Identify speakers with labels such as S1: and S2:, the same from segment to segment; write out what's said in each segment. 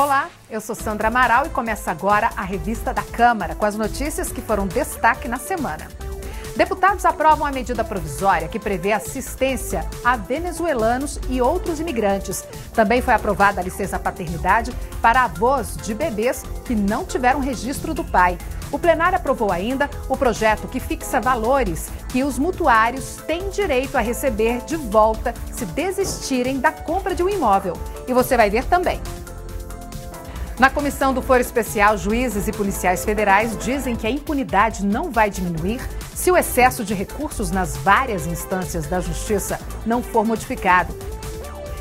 S1: Olá, eu sou Sandra Amaral e começa agora a Revista da Câmara com as notícias que foram destaque na semana. Deputados aprovam a medida provisória que prevê assistência a venezuelanos e outros imigrantes. Também foi aprovada a licença-paternidade para avós de bebês que não tiveram registro do pai. O plenário aprovou ainda o projeto que fixa valores que os mutuários têm direito a receber de volta se desistirem da compra de um imóvel. E você vai ver também. Na comissão do Foro Especial, juízes e policiais federais dizem que a impunidade não vai diminuir se o excesso de recursos nas várias instâncias da justiça não for modificado.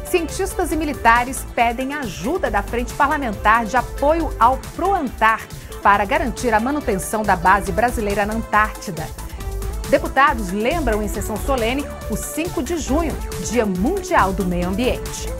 S1: Cientistas e militares pedem ajuda da Frente Parlamentar de Apoio ao PROANTAR para garantir a manutenção da base brasileira na Antártida. Deputados lembram em sessão solene o 5 de junho, Dia Mundial do Meio Ambiente.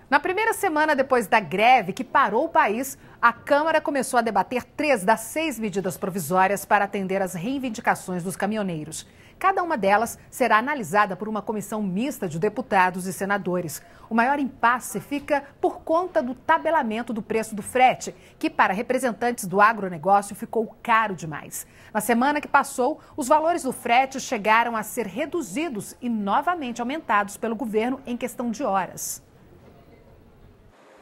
S1: Na primeira semana depois da greve que parou o país, a Câmara começou a debater 3 das 6 medidas provisórias para atender às reivindicações dos caminhoneiros. Cada uma delas será analisada por uma comissão mista de deputados e senadores. O maior impasse fica por conta do tabelamento do preço do frete, que para representantes do agronegócio ficou caro demais. Na semana que passou, os valores do frete chegaram a ser reduzidos e novamente aumentados pelo governo em questão de horas.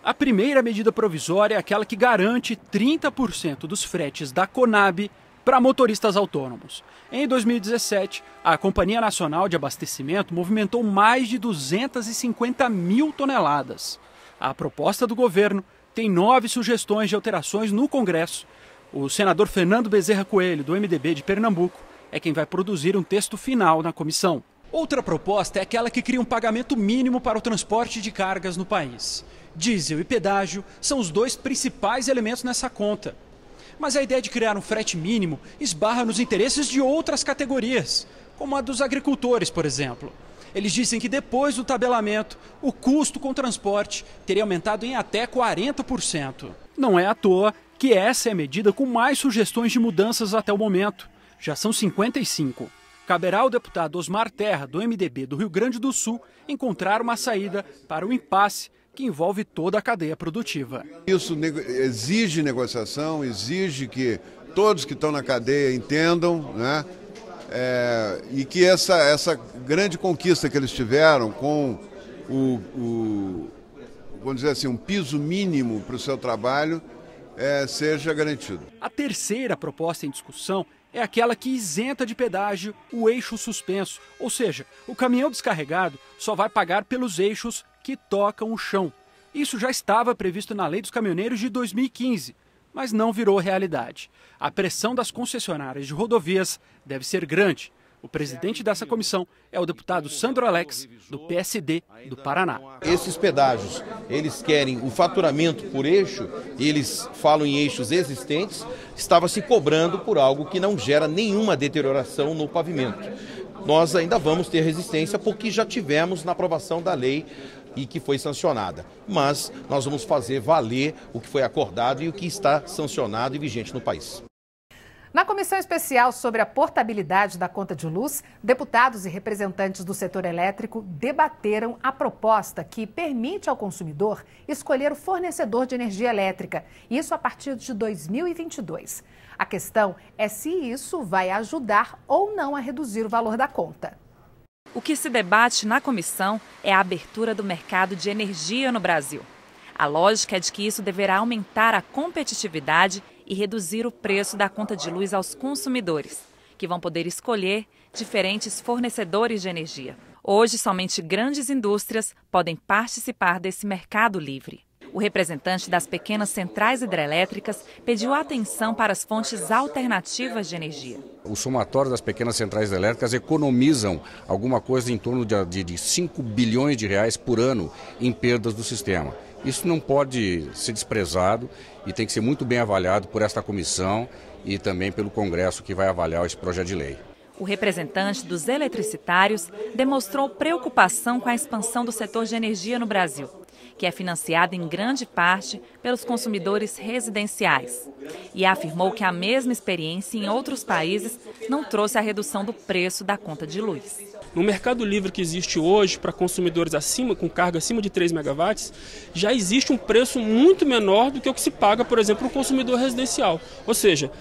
S2: A primeira medida provisória é aquela que garante 30% dos fretes da Conab para motoristas autônomos. Em 2017, a Companhia Nacional de Abastecimento movimentou mais de 250 mil toneladas. A proposta do governo tem 9 sugestões de alterações no Congresso. O senador Fernando Bezerra Coelho, do MDB de Pernambuco, é quem vai produzir um texto final na comissão. Outra proposta é aquela que cria um pagamento mínimo para o transporte de cargas no país. Diesel e pedágio são os 2 principais elementos nessa conta. Mas a ideia de criar um frete mínimo esbarra nos interesses de outras categorias, como a dos agricultores, por exemplo. Eles dizem que depois do tabelamento, o custo com transporte teria aumentado em até 40%. Não é à toa que essa é a medida com mais sugestões de mudanças até o momento. Já são 55. Caberá ao deputado Osmar Terra, do MDB do Rio Grande do Sul, encontrar uma saída para o impasse que envolve toda a cadeia produtiva.
S3: Isso exige negociação, exige que todos que estão na cadeia entendam, né? E que essa grande conquista que eles tiveram com vamos dizer assim, um piso mínimo para o seu trabalho seja garantido.
S2: A terceira proposta em discussão é aquela que isenta de pedágio o eixo suspenso, ou seja, o caminhão descarregado só vai pagar pelos eixos que tocam o chão. Isso já estava previsto na Lei dos Caminhoneiros de 2015, mas não virou realidade. A pressão das concessionárias de rodovias deve ser grande. O presidente dessa comissão é o deputado Sandro Alex, do PSD do Paraná.
S4: Esses pedágios, eles querem o faturamento por eixo, eles falam em eixos existentes, estava se cobrando por algo que não gera nenhuma deterioração no pavimento. Nós ainda vamos ter resistência porque já tivemos na aprovação da lei e que foi sancionada. Mas nós vamos fazer valer o que foi acordado e o que está sancionado e vigente no país.
S1: Na comissão especial sobre a portabilidade da conta de luz, deputados e representantes do setor elétrico debateram a proposta que permite ao consumidor escolher o fornecedor de energia elétrica, isso a partir de 2022. A questão é se isso vai ajudar ou não a reduzir o valor da conta.
S5: O que se debate na comissão é a abertura do mercado de energia no Brasil. A lógica é de que isso deverá aumentar a competitividade e reduzir o preço da conta de luz aos consumidores, que vão poder escolher diferentes fornecedores de energia. Hoje, somente grandes indústrias podem participar desse mercado livre. O representante das pequenas centrais hidrelétricas pediu atenção para as fontes alternativas de energia.
S6: O somatório das pequenas centrais elétricas economizam alguma coisa em torno de 5 bilhões de reais por ano em perdas do sistema. Isso não pode ser desprezado e tem que ser muito bem avaliado por esta comissão e também pelo Congresso que vai avaliar esse projeto de lei.
S5: O representante dos eletricitários demonstrou preocupação com a expansão do setor de energia no Brasil, que é financiada em grande parte pelos consumidores residenciais. E afirmou que a mesma experiência em outros países não trouxe a redução do preço da conta de luz.
S7: No mercado livre que existe hoje para consumidores com carga acima de 3 megawatts, já existe um preço muito menor do que o que se paga, por exemplo, no consumidor residencial. Ou seja,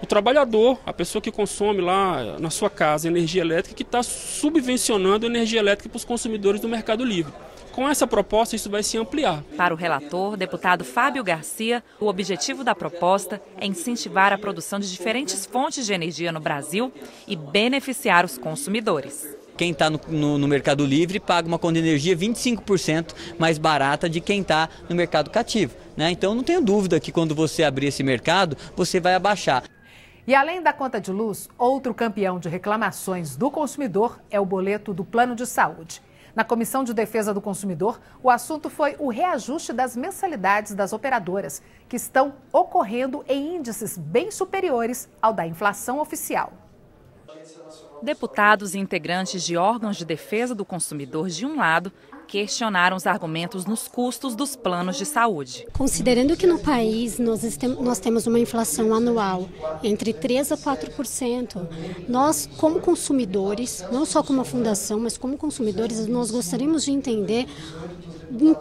S7: o trabalhador, a pessoa que consome lá na sua casa energia elétrica, que está subvencionando a energia elétrica para os consumidores do mercado livre. Com essa proposta, isso vai se ampliar.
S5: Para o relator, deputado Fábio Garcia, o objetivo da proposta é incentivar a produção de diferentes fontes de energia no Brasil e beneficiar os consumidores.
S8: Quem está no mercado livre paga uma conta de energia 25% mais barata de quem está no mercado cativo, né? Então não tenho dúvida que quando você abrir esse mercado, você vai abaixar.
S1: E além da conta de luz, outro campeão de reclamações do consumidor é o boleto do Plano de Saúde. Na Comissão de Defesa do Consumidor, o assunto foi o reajuste das mensalidades das operadoras, que estão ocorrendo em índices bem superiores ao da inflação oficial.
S5: Deputados e integrantes de órgãos de defesa do consumidor, de um lado, questionaram os argumentos nos custos dos planos de saúde.
S9: Considerando que no país nós temos uma inflação anual entre 3% a 4%, nós, como consumidores, não só como fundação, mas como consumidores, nós gostaríamos de entender em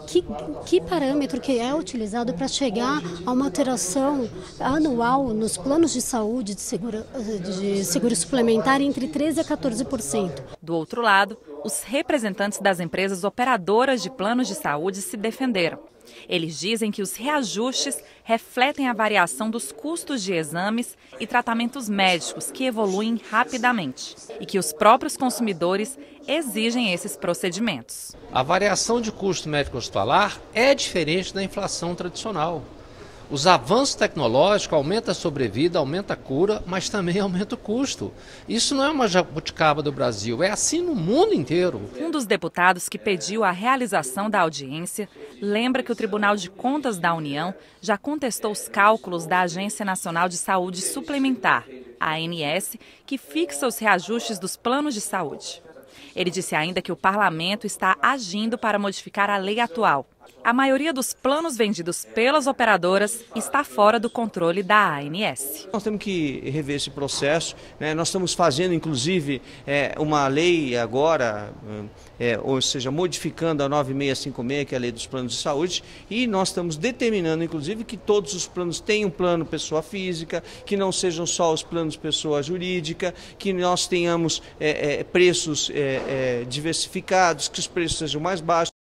S9: que parâmetro que é utilizado para chegar a uma alteração anual nos planos de saúde de seguro suplementar entre 13% a 14%.
S5: Do outro lado, os representantes das empresas operadoras de planos de saúde se defenderam. Eles dizem que os reajustes refletem a variação dos custos de exames e tratamentos médicos que evoluem rapidamente e que os próprios consumidores exigem esses procedimentos.
S10: A variação de custo médico-hospitalar é diferente da inflação tradicional. Os avanços tecnológicos aumentam a sobrevida, aumenta a cura, mas também aumenta o custo. Isso não é uma jabuticaba do Brasil, é assim no mundo inteiro.
S5: Um dos deputados que pediu a realização da audiência lembra que o Tribunal de Contas da União já contestou os cálculos da Agência Nacional de Saúde Suplementar, a ANS, que fixa os reajustes dos planos de saúde. Ele disse ainda que o parlamento está agindo para modificar a lei atual. A maioria dos planos vendidos pelas operadoras está fora do controle da ANS.
S11: Nós temos que rever esse processo, né? Nós estamos fazendo, inclusive, uma lei agora, ou seja, modificando a 9656, que é a lei dos planos de saúde, e nós estamos determinando, inclusive, que todos os planos tenham plano pessoa física, que não sejam só os planos pessoa jurídica, que nós tenhamos preços diversificados, que os preços sejam mais baixos.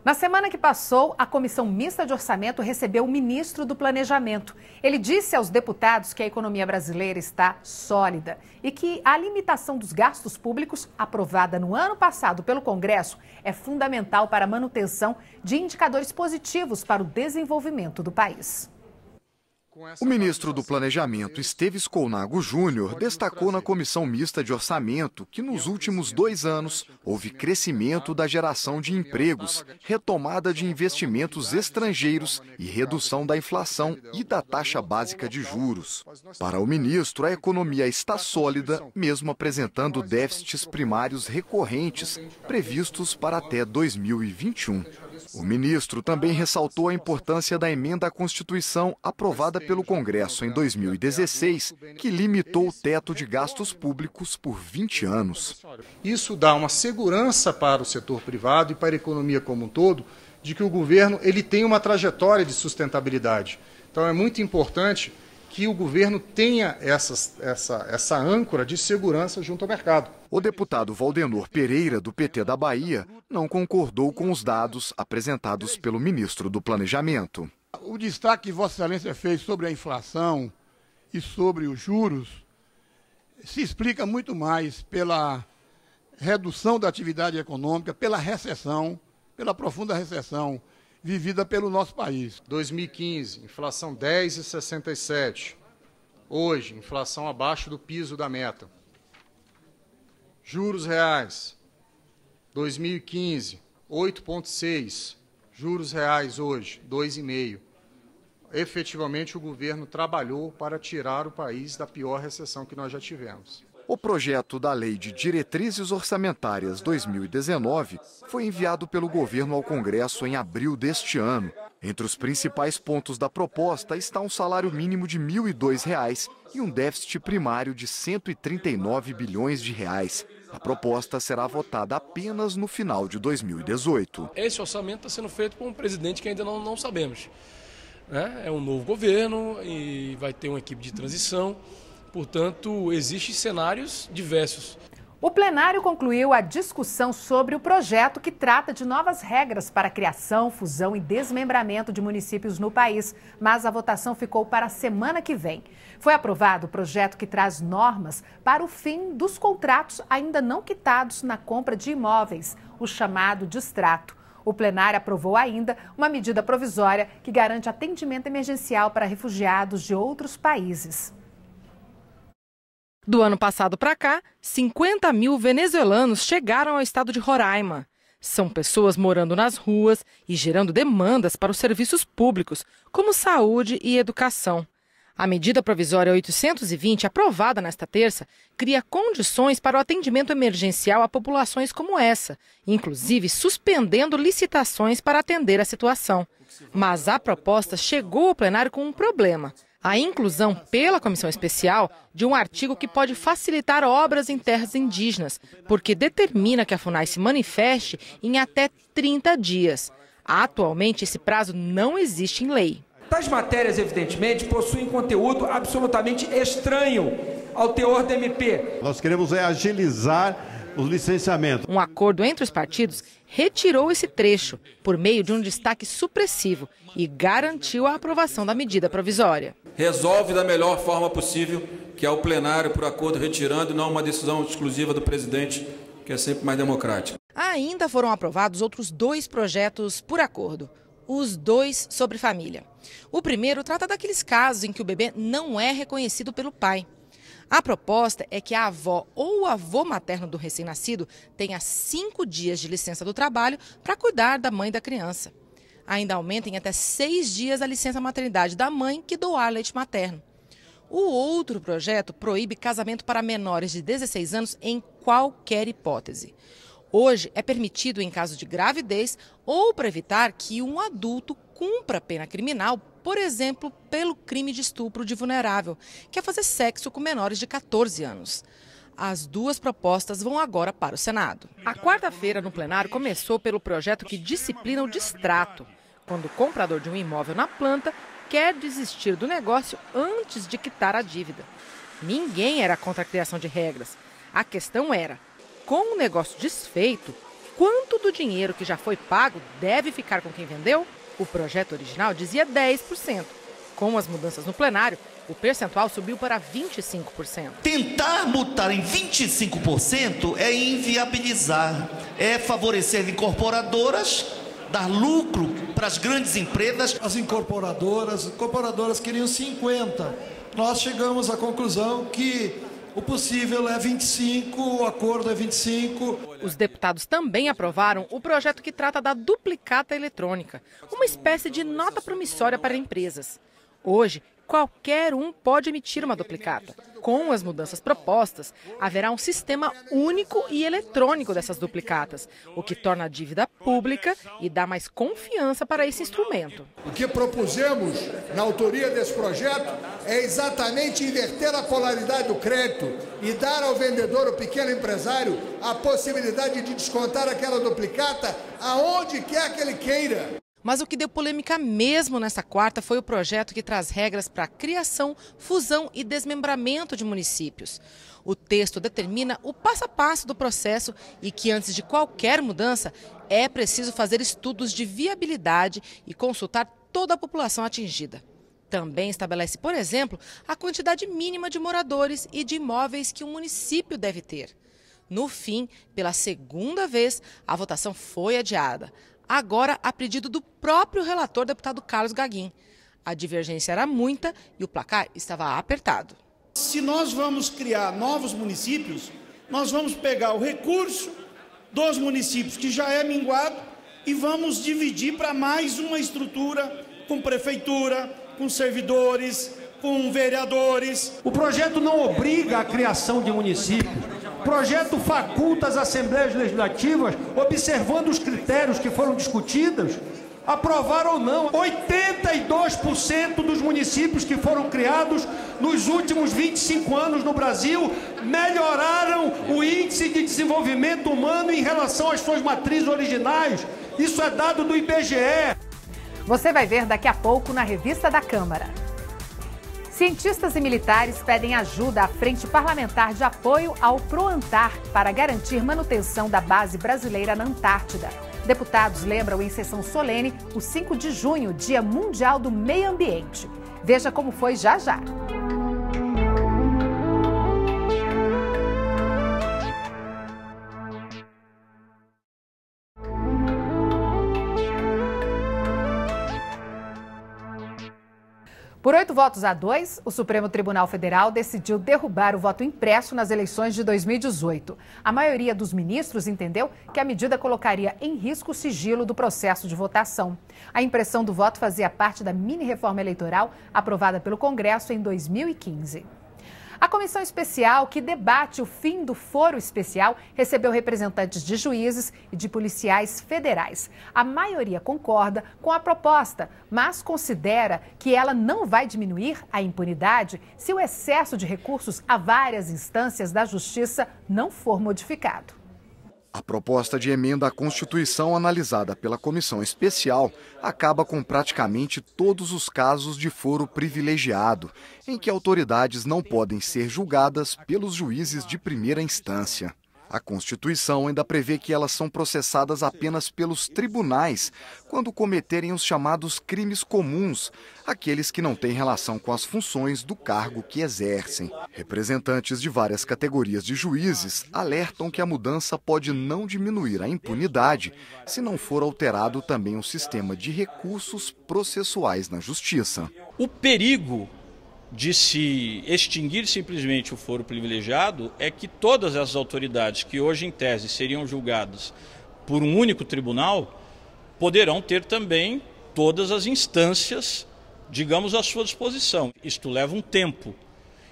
S1: Na semana que passou, a Comissão Mista de Orçamento recebeu o ministro do Planejamento. Ele disse aos deputados que a economia brasileira está sólida e que a limitação dos gastos públicos, aprovada no ano passado pelo Congresso, é fundamental para a manutenção de indicadores positivos para o desenvolvimento do país.
S12: O ministro do Planejamento, Esteves Colnago Júnior, destacou na Comissão Mista de Orçamento que nos últimos 2 anos houve crescimento da geração de empregos, retomada de investimentos estrangeiros e redução da inflação e da taxa básica de juros. Para o ministro, a economia está sólida, mesmo apresentando déficits primários recorrentes, previstos para até 2021. O ministro também ressaltou a importância da emenda à Constituição aprovada pelo Congresso em 2016, que limitou o teto de gastos públicos por 20 anos.
S13: Isso dá uma segurança para o setor privado e para a economia como um todo, de que o governo tem uma trajetória de sustentabilidade. Então é muito importante que o governo tenha essa âncora de segurança junto ao mercado.
S12: O deputado Valdenor Pereira, do PT da Bahia, não concordou com os dados apresentados pelo ministro do Planejamento.
S14: O destaque que Vossa Excelência fez sobre a inflação e sobre os juros se explica muito mais pela redução da atividade econômica, pela recessão, pela profunda recessão vivida pelo nosso país.
S13: 2015, inflação 10,67. Hoje, inflação abaixo do piso da meta. Juros reais, 2015, 8,6. Juros reais hoje, 2,5. Efetivamente, o governo trabalhou para tirar o país da pior recessão que nós já tivemos.
S12: O projeto da Lei de Diretrizes Orçamentárias 2019 foi enviado pelo governo ao Congresso em abril deste ano. Entre os principais pontos da proposta está um salário mínimo de R$ 1.002 e um déficit primário de R$ 139 bilhões. A proposta será votada apenas no final de 2018.
S15: Esse orçamento está sendo feito por um presidente que ainda não sabemos. É um novo governo e vai ter uma equipe de transição. Portanto, existem cenários diversos.
S1: O plenário concluiu a discussão sobre o projeto que trata de novas regras para a criação, fusão e desmembramento de municípios no país, mas a votação ficou para a semana que vem. Foi aprovado o projeto que traz normas para o fim dos contratos ainda não quitados na compra de imóveis, o chamado distrato. O plenário aprovou ainda uma medida provisória que garante atendimento emergencial para refugiados de outros países.
S16: Do ano passado para cá, 50 mil venezuelanos chegaram ao estado de Roraima. São pessoas morando nas ruas e gerando demandas para os serviços públicos, como saúde e educação. A medida provisória 820, aprovada nesta terça, cria condições para o atendimento emergencial a populações como essa, inclusive suspendendo licitações para atender a situação. Mas a proposta chegou ao plenário com um problema: a inclusão pela Comissão Especial de um artigo que pode facilitar obras em terras indígenas, porque determina que a FUNAI se manifeste em até 30 dias. Atualmente, esse prazo não existe em lei.
S17: Tais matérias, evidentemente, possuem conteúdo absolutamente estranho ao teor da MP.
S18: Nós queremos agilizar os licenciamentos.
S16: Um acordo entre os partidos retirou esse trecho por meio de um destaque supressivo e garantiu a aprovação da medida provisória.
S19: Resolve da melhor forma possível, que é o plenário, por acordo, retirando, não uma decisão exclusiva do presidente, que é sempre mais democrática.
S16: Ainda foram aprovados outros 2 projetos por acordo, os 2 sobre família. O primeiro trata daqueles casos em que o bebê não é reconhecido pelo pai. A proposta é que a avó ou o avô materno do recém-nascido tenha 5 dias de licença do trabalho para cuidar da mãe da criança. Ainda aumenta em até 6 dias a licença maternidade da mãe que doar leite materno. O outro projeto proíbe casamento para menores de 16 anos em qualquer hipótese. Hoje é permitido em caso de gravidez ou para evitar que um adulto cumpra pena criminal, por exemplo, pelo crime de estupro de vulnerável, que é fazer sexo com menores de 14 anos. As 2 propostas vão agora para o Senado. A quarta-feira no plenário começou pelo projeto que disciplina o distrato, quando o comprador de um imóvel na planta quer desistir do negócio antes de quitar a dívida. Ninguém era contra a criação de regras. A questão era: com o negócio desfeito, quanto do dinheiro que já foi pago deve ficar com quem vendeu? O projeto original dizia 10%. Com as mudanças no plenário, o percentual subiu para 25%.
S20: Tentar multar em 25% é inviabilizar, é favorecer incorporadoras, dar lucro para as grandes empresas.
S21: As incorporadoras queriam 50%. Nós chegamos à conclusão que o possível é 25%, o acordo é 25%.
S16: Os deputados também aprovaram o projeto que trata da duplicata eletrônica, uma espécie de nota promissória para empresas. Hoje, qualquer um pode emitir uma duplicata. Com as mudanças propostas, haverá um sistema único e eletrônico dessas duplicatas, o que torna a dívida pública e dá mais confiança para esse instrumento.
S22: O que propusemos na autoria desse projeto é exatamente inverter a polaridade do crédito e dar ao vendedor, ao pequeno empresário, a possibilidade de descontar aquela duplicata aonde quer que ele queira.
S16: Mas o que deu polêmica mesmo nesta quarta foi o projeto que traz regras para a criação, fusão e desmembramento de municípios. O texto determina o passo a passo do processo e que antes de qualquer mudança é preciso fazer estudos de viabilidade e consultar toda a população atingida. Também estabelece, por exemplo, a quantidade mínima de moradores e de imóveis que um município deve ter. No fim, pela segunda vez, a votação foi adiada. Agora a pedido do próprio relator, deputado Carlos Gaguin. A divergência era muita e o placar estava apertado.
S23: Se nós vamos criar novos municípios, nós vamos pegar o recurso dos municípios que já é minguado e vamos dividir para mais uma estrutura com prefeitura, com servidores, com vereadores.
S17: O projeto não obriga a criação de municípios. O projeto faculta as assembleias legislativas, observando os critérios que foram discutidos, aprovar ou não. 82% dos municípios que foram criados nos últimos 25 anos no Brasil melhoraram o índice de desenvolvimento humano em relação às suas matrizes originais. Isso é dado do IBGE.
S1: Você vai ver daqui a pouco na Revista da Câmara. Cientistas e militares pedem ajuda à Frente Parlamentar de Apoio ao PROANTAR para garantir manutenção da base brasileira na Antártida. Deputados lembram em sessão solene o 5 de junho, Dia Mundial do Meio Ambiente. Veja como foi já já. Por 8 votos a 2, o Supremo Tribunal Federal decidiu derrubar o voto impresso nas eleições de 2018. A maioria dos ministros entendeu que a medida colocaria em risco o sigilo do processo de votação. A impressão do voto fazia parte da mini-reforma eleitoral aprovada pelo Congresso em 2015. A comissão especial que debate o fim do foro especial recebeu representantes de juízes e de policiais federais. A maioria concorda com a proposta, mas considera que ela não vai diminuir a impunidade se o excesso de recursos a várias instâncias da justiça não for modificado.
S12: A proposta de emenda à Constituição analisada pela comissão especial acaba com praticamente todos os casos de foro privilegiado, em que autoridades não podem ser julgadas pelos juízes de primeira instância. A Constituição ainda prevê que elas são processadas apenas pelos tribunais quando cometerem os chamados crimes comuns, aqueles que não têm relação com as funções do cargo que exercem. Representantes de várias categorias de juízes alertam que a mudança pode não diminuir a impunidade se não for alterado também o sistema de recursos processuais na Justiça.
S2: O perigo de se extinguir simplesmente o foro privilegiado é que todas essas autoridades que hoje em tese seriam julgadas por um único tribunal poderão ter também todas as instâncias, digamos, à sua disposição. Isto leva um tempo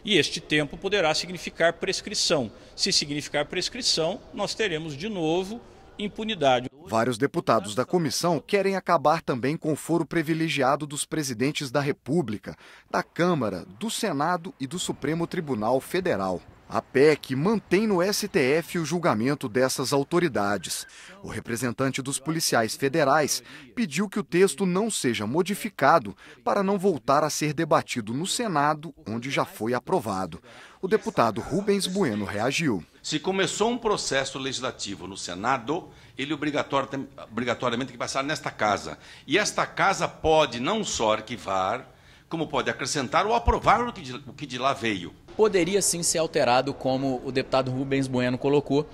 S2: e este tempo poderá significar prescrição. Se significar prescrição, nós teremos de novo impunidade.
S12: Vários deputados da comissão querem acabar também com o foro privilegiado dos presidentes da República, da Câmara, do Senado e do Supremo Tribunal Federal. A PEC mantém no STF o julgamento dessas autoridades. O representante dos policiais federais pediu que o texto não seja modificado para não voltar a ser debatido no Senado, onde já foi aprovado. O deputado Rubens Bueno reagiu.
S3: Se começou um processo legislativo no Senado, ele obrigatoriamente tem que passar nesta casa. E esta casa pode não só arquivar, como pode acrescentar ou aprovar o que de lá veio.
S4: Poderia sim ser alterado, como o deputado Rubens Bueno colocou,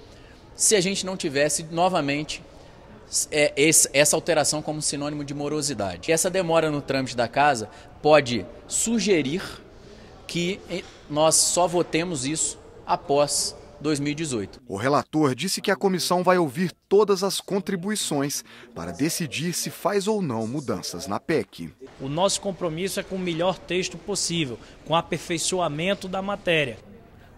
S4: se a gente não tivesse novamente essa alteração como sinônimo de morosidade. Essa demora no trâmite da casa pode sugerir que nós só votemos isso após 2018.
S12: O relator disse que a comissão vai ouvir todas as contribuições para decidir se faz ou não mudanças na PEC.
S24: O nosso compromisso é com o melhor texto possível, com aperfeiçoamento da matéria.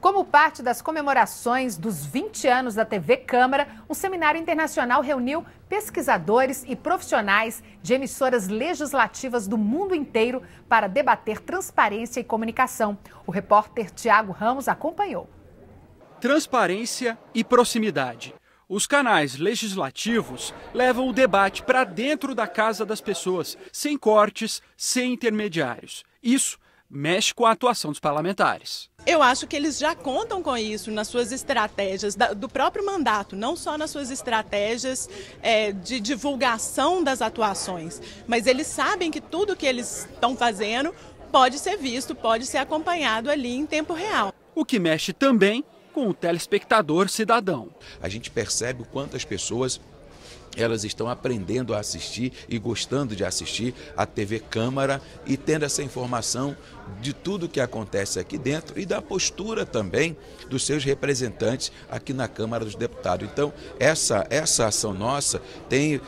S1: Como parte das comemorações dos 20 anos da TV Câmara, um seminário internacional reuniu pesquisadores e profissionais de emissoras legislativas do mundo inteiro para debater transparência e comunicação. O repórter Tiago Ramos acompanhou.
S25: Transparência e proximidade. Os canais legislativos levam o debate para dentro da casa das pessoas, sem cortes, sem intermediários. Isso mexe com a atuação dos parlamentares.
S26: Eu acho que eles já contam com isso nas suas estratégias do próprio mandato, não só nas suas estratégias de divulgação das atuações, mas eles sabem que tudo que eles estão fazendo pode ser visto, pode ser acompanhado ali em tempo real.
S25: O que mexe também com o telespectador cidadão.
S27: A gente percebe o quanto as pessoas
S5: elas estão aprendendo a assistir e gostando de assistir a TV Câmara e tendo essa informação de tudo que acontece aqui dentro e da postura também dos seus representantes aqui na Câmara dos Deputados. Então, essa ação nossa tem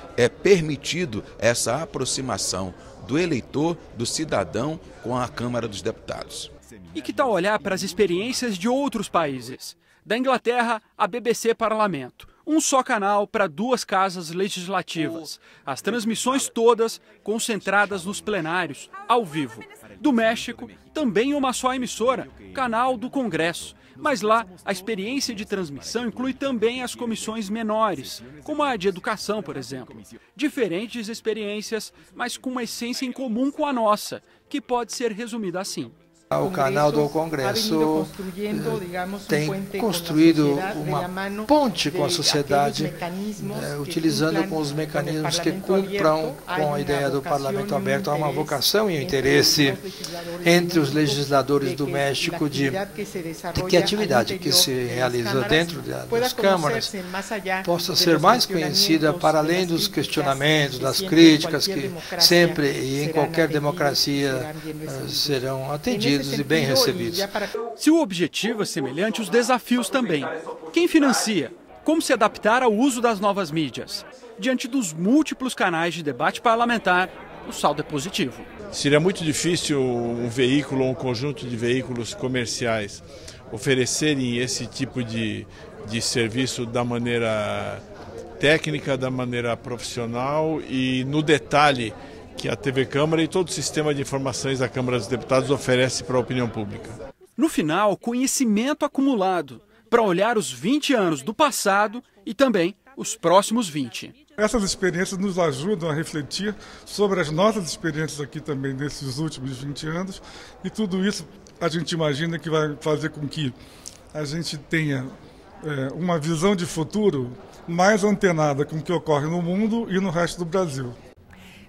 S5: permitido essa aproximação do eleitor, do cidadão com a Câmara dos Deputados.
S25: E que tal olhar para as experiências de outros países? Da Inglaterra, a BBC Parlamento. Um só canal para 2 casas legislativas. As transmissões todas concentradas nos plenários, ao vivo. Do México, também uma só emissora, canal do Congresso. Mas lá, a experiência de transmissão inclui também as comissões menores, como a de educação, por exemplo. Diferentes experiências, mas com uma essência em comum com a nossa, que pode ser resumida assim.
S6: O canal do Congresso tem construído uma ponte com a sociedade, utilizando com os mecanismos que cumpram com a ideia do Parlamento aberto. Há uma vocação e um interesse entre os legisladores do México de que a atividade que se realiza dentro das câmaras possa ser mais conhecida para além dos questionamentos, das críticas que sempre e em qualquer democracia serão atendidos e bem recebidos.
S25: Se o objetivo é semelhante, os desafios também. Quem financia? Como se adaptar ao uso das novas mídias? Diante dos múltiplos canais de debate parlamentar, o saldo é positivo.
S7: Seria muito difícil um veículo ou um conjunto de veículos comerciais oferecerem esse tipo de serviço da maneira técnica, da maneira profissional e no detalhe que a TV Câmara e todo o sistema de informações da Câmara dos Deputados oferece para a opinião pública.
S25: No final, conhecimento acumulado para olhar os 20 anos do passado e também os próximos 20.
S8: Essas experiências nos ajudam a refletir sobre as nossas experiências aqui também nesses últimos 20 anos e tudo isso a gente imagina que vai fazer com que a gente tenha uma visão de futuro mais antenada com o que ocorre no mundo e no resto do Brasil.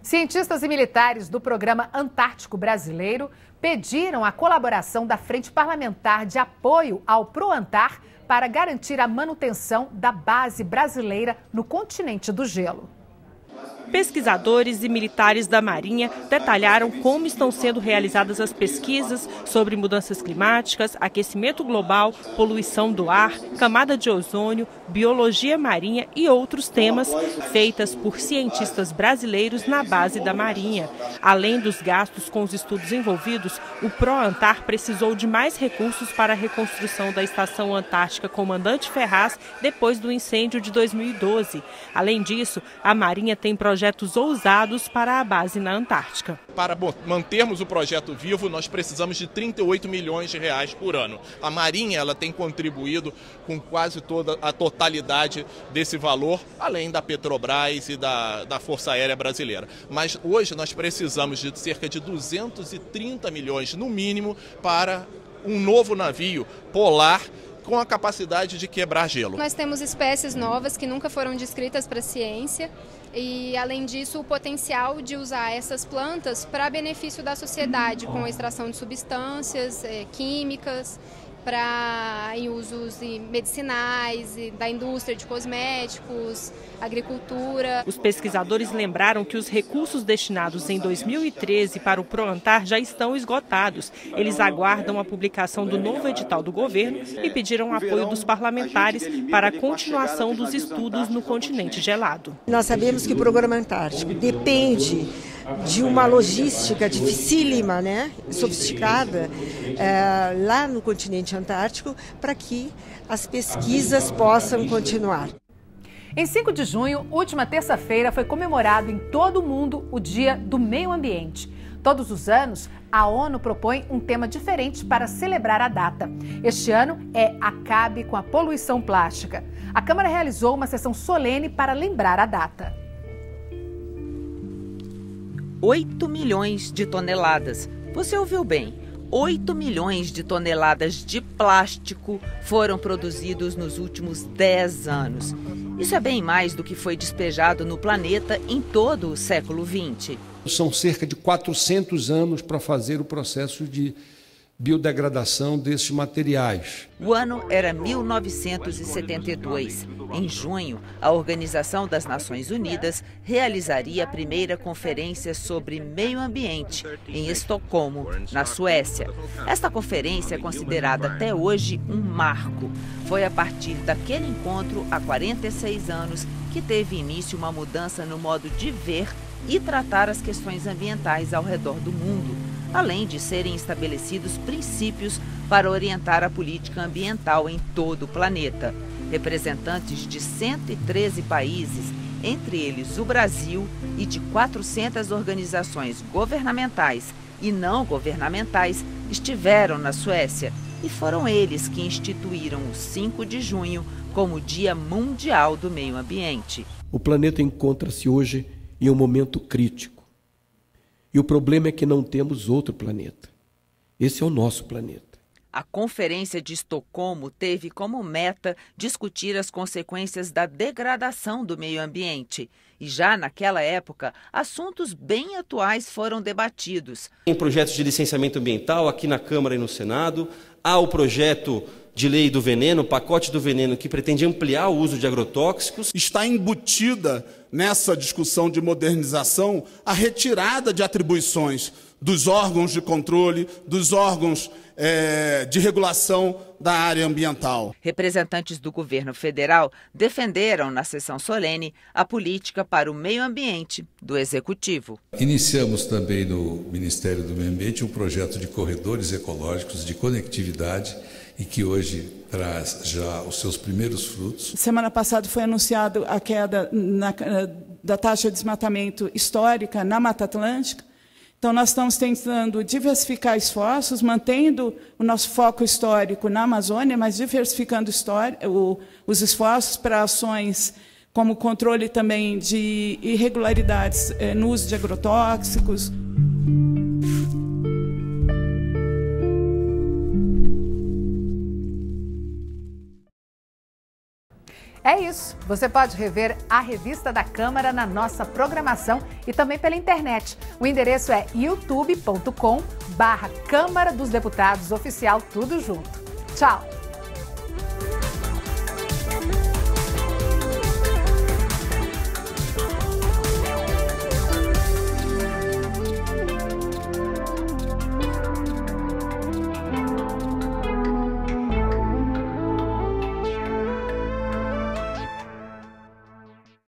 S1: Cientistas e militares do Programa Antártico Brasileiro pediram a colaboração da Frente Parlamentar de Apoio ao PROANTAR para garantir a manutenção da base brasileira no continente do gelo.
S9: Pesquisadores e militares da Marinha detalharam como estão sendo realizadas as pesquisas sobre mudanças climáticas, aquecimento global, poluição do ar, camada de ozônio, biologia marinha e outros temas feitas por cientistas brasileiros na base da Marinha. Além dos gastos com os estudos envolvidos, o PROANTAR precisou de mais recursos para a reconstrução da Estação Antártica Comandante Ferraz depois do incêndio de 2012. Além disso, a Marinha tem projetos ousados para a base na Antártica.
S10: Para mantermos o projeto vivo, nós precisamos de 38 milhões de reais por ano. A Marinha ela tem contribuído com quase toda a totalidade desse valor, além da Petrobras e da Força Aérea Brasileira. Mas hoje nós precisamos de cerca de 230 milhões, no mínimo, para um novo navio polar com a capacidade de quebrar gelo.
S27: Nós temos espécies novas que nunca foram descritas para a ciência e, além disso, o potencial de usar essas plantas para benefício da sociedade, com a extração de substâncias químicas, em usos medicinais, da indústria de cosméticos, agricultura.
S9: Os pesquisadores lembraram que os recursos destinados em 2013 para o PROANTAR já estão esgotados. Eles aguardam a publicação do novo edital do governo e pediram apoio dos parlamentares para a continuação dos estudos no continente gelado.
S28: Nós sabemos que o Programa Antártico depende de uma logística dificílima, sofisticada, lá no continente antártico, para que as pesquisas possam continuar.
S1: Em 5 de junho, última terça-feira, foi comemorado em todo o mundo o Dia do Meio Ambiente. Todos os anos, a ONU propõe um tema diferente para celebrar a data. Este ano é Acabe com a Poluição Plástica. A Câmara realizou uma sessão solene para lembrar a data.
S29: 8 milhões de toneladas. Você ouviu bem? 8 milhões de toneladas de plástico foram produzidos nos últimos 10 anos. Isso é bem mais do que foi despejado no planeta em todo o século XX.
S30: São cerca de 400 anos para fazer o processo de
S17: biodegradação desses materiais.
S29: O ano era 1972. Em junho, a Organização das Nações Unidas realizaria a primeira conferência sobre meio ambiente em Estocolmo, na Suécia. Esta conferência é considerada até hoje um marco. Foi a partir daquele encontro, há 46 anos, que teve início uma mudança no modo de ver e tratar as questões ambientais ao redor do mundo, além de serem estabelecidos princípios para orientar a política ambiental em todo o planeta. Representantes de 113 países, entre eles o Brasil, e de 400 organizações governamentais e não governamentais, estiveram na Suécia e foram eles que instituíram o 5 de junho como Dia Mundial do Meio Ambiente.
S17: O planeta encontra-se hoje em um momento crítico. E o problema é que não temos outro planeta. Esse é o nosso planeta.
S29: A Conferência de Estocolmo teve como meta discutir as consequências da degradação do meio ambiente. E já naquela época, assuntos bem atuais foram debatidos.
S11: Em projetos de licenciamento ambiental, aqui na Câmara e no Senado, há o projeto de lei do veneno, o pacote do veneno, que pretende ampliar o uso de agrotóxicos.
S13: Está embutida nessa discussão de modernização a retirada de atribuições dos órgãos de controle, dos órgãos de regulação da área ambiental.
S29: Representantes do governo federal defenderam na sessão solene a política para o meio ambiente do Executivo.
S14: Iniciamos também no Ministério do Meio Ambiente um projeto de corredores ecológicos de conectividade e que hoje traz já os seus primeiros frutos.
S15: Semana passada foi anunciado a queda da taxa de desmatamento histórica na Mata Atlântica. Então, nós estamos tentando diversificar esforços, mantendo o nosso foco histórico na Amazônia, mas diversificando os esforços para ações como controle também de irregularidades no uso de agrotóxicos.
S1: É isso. Você pode rever a Revista da Câmara na nossa programação e também pela internet. O endereço é youtube.com/Câmara dos Deputados Oficial, tudo junto. Tchau!